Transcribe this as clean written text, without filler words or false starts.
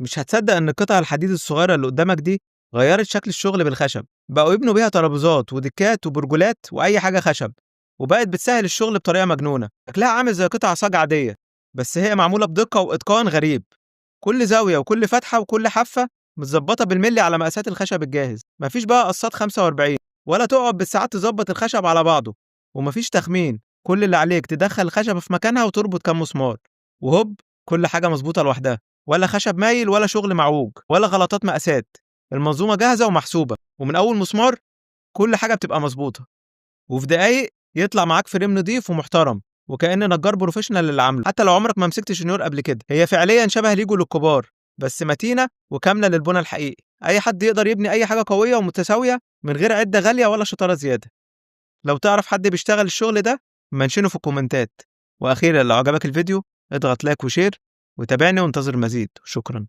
مش هتصدق إن قطع الحديد الصغيرة اللي قدامك دي غيرت شكل الشغل بالخشب، بقوا يبنوا بيها ترابيزات ودكات وبرجولات وأي حاجة خشب، وبقت بتسهل الشغل بطريقة مجنونة. شكلها عامل زي قطع صاج عادية، بس هي معمولة بدقة وإتقان غريب. كل زاوية وكل فتحة وكل حافة متظبطة بالملي على مقاسات الخشب الجاهز. مفيش بقى قصات 45 ولا تقعد بالساعات تظبط الخشب على بعضه، ومفيش تخمين. كل اللي عليك تدخل الخشبة في مكانها وتربط كام مسمار، وهوب، كل حاجة مظبوطة لوحدها. ولا خشب مايل ولا شغل معوج ولا غلطات مقاسات. المنظومة جاهزة ومحسوبة، ومن أول مسمار كل حاجة بتبقى مظبوطة، وفي دقايق يطلع معاك فريم نضيف ومحترم، وكأن نجار بروفيشنال اللي عامله. حتى لو عمرك ما مسكت شنيور قبل كده، هي فعليا شبه ليجو للكبار، بس متينة وكاملة للبنى الحقيقي. أي حد يقدر يبني أي حاجة قوية ومتساوية من غير عدة غالية ولا شطارة زيادة. لو تعرف حد بيشتغل الشغل ده منشنه في الكومنتات. وأخيرا لو عجبك الفيديو اضغط لايك وشير، وتابعني وانتظر مزيد. شكرا.